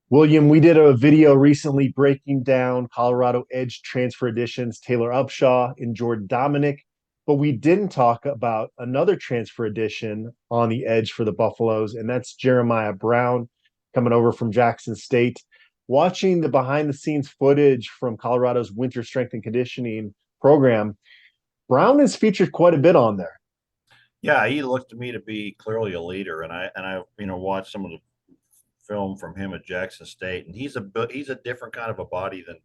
William, we did a video recently breaking down Colorado Edge transfer additions, Taylor Upshaw and Jordan Dominic, but we didn't talk about another transfer addition on the edge for the Buffaloes, and that's Jeremiah Brown coming over from Jackson State. Watching the behind the scenes footage from Colorado's winter strength and conditioning program, Brown is featured quite a bit on there. Yeah, he looked to me to be clearly a leader, and I watched some of the film from him at Jackson State, and he's a different kind of a body than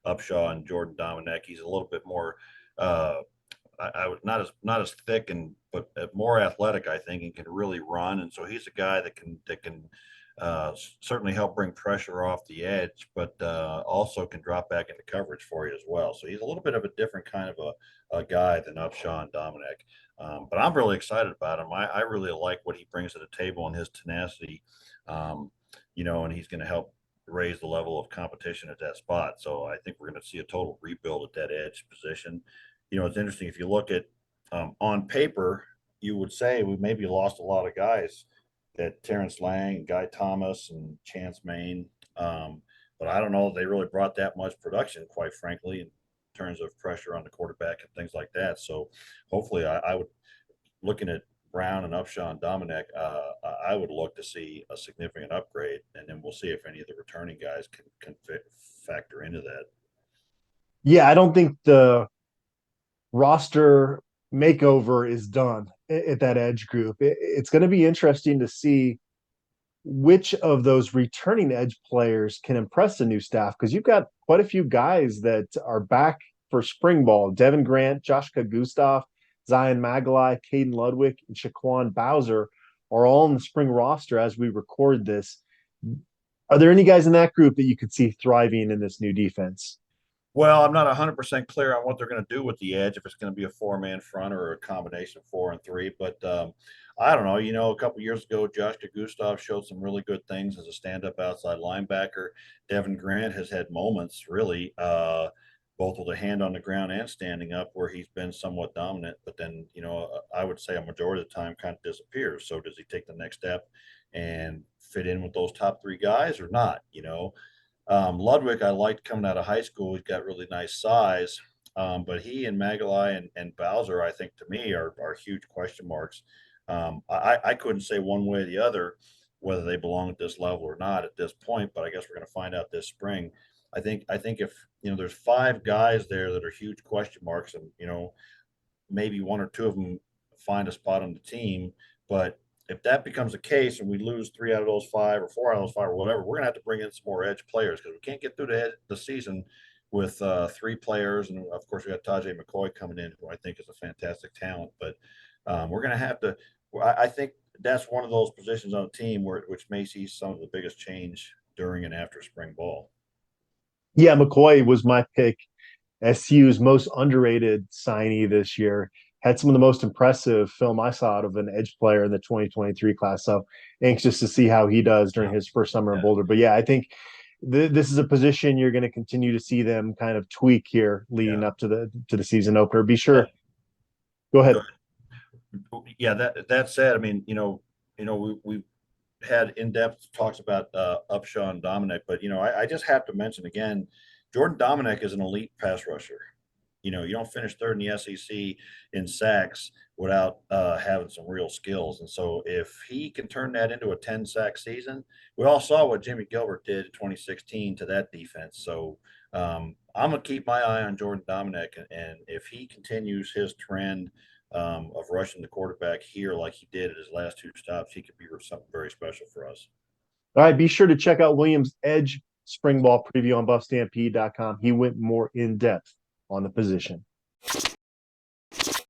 Upshaw and Jordan Dominic. He's a little bit more I was not as thick and but more athletic, I think, and can really run. And so he's a guy that can certainly help bring pressure off the edge, but also can drop back into coverage for you as well. So he's a little bit of a different kind of a guy than Upshaw and Dominic. But I'm really excited about him. I really like what he brings to the table and his tenacity. And he's going to help raise the level of competition at that spot. So I think we're going to see a total rebuild at that edge position. It's interesting if you look at on paper, you would say we maybe lost a lot of guys that Terrence Lang, Guy Thomas, and Chance Main. But I don't know if they really brought that much production, quite frankly, in terms of pressure on the quarterback and things like that. So hopefully, I would looking at Brown and Upshaw and Dominic, I would look to see a significant upgrade, and then we'll see if any of the returning guys can factor into that. Yeah, I don't think the roster makeover is done at that edge group. It's going to be interesting to see which of those returning edge players can impress the new staff because you've got quite a few guys that are back for spring ball. Devin Grant, Joshka Gustav, Zion Magalai, Caden Ludwig, and Shaquan Bowser are all in the spring roster as we record this. Are there any guys in that group that you could see thriving in this new defense? Well, I'm not 100% clear on what they're going to do with the edge, if it's going to be a four-man front or a combination of 4 and 3. But I don't know. A couple years ago, Josh Gustav showed some really good things as a stand-up outside linebacker. Devin Grant has had moments, really, both with a hand on the ground and standing up, where he's been somewhat dominant. But then, I would say a majority of the time kind of disappears. So does he take the next step and fit in with those top three guys or not? Ludwig, I liked coming out of high school. He's got really nice size, but he and Magalai and Bowser, I think, to me, are huge question marks. I couldn't say one way or the other whether they belong at this level or not at this point, but I guess we're going to find out this spring. I think if there's five guys there that are huge question marks, and maybe one or two of them find a spot on the team, but if that becomes the case and we lose 3 out of those five or 4 out of those five or whatever, we're going to have to bring in some more edge players because we can't get through the season with three players. And of course, we got Tajay McCoy coming in, who I think is a fantastic talent. But we're going to have to. I think that's one of those positions on the team which may see some of the biggest change during and after spring ball. Yeah, McCoy was my pick. SU's most underrated signee this year. Had some of the most impressive film I saw out of an edge player in the 2023 class. So anxious to see how he does during his first summer in Yeah. Boulder. But yeah, I think this is a position you're going to continue to see them kind of tweak here leading Yeah. up to the season opener. Be Yeah. sure. Go Go ahead. ahead. Yeah. That said, I mean, we had in-depth talks about Upshaw and Dominic, but I just have to mention again, Jordan Dominic is an elite pass rusher. You don't finish third in the SEC in sacks without having some real skills. And so if he can turn that into a 10-sack season, we all saw what Jimmy Gilbert did in 2016 to that defense. So I'm going to keep my eye on Jordan Dominic. And if he continues his trend of rushing the quarterback here like he did at his last two stops, he could be something very special for us. All right. Be sure to check out Williams' Edge spring ball preview on buffstampede.com. He went more in depth on the position.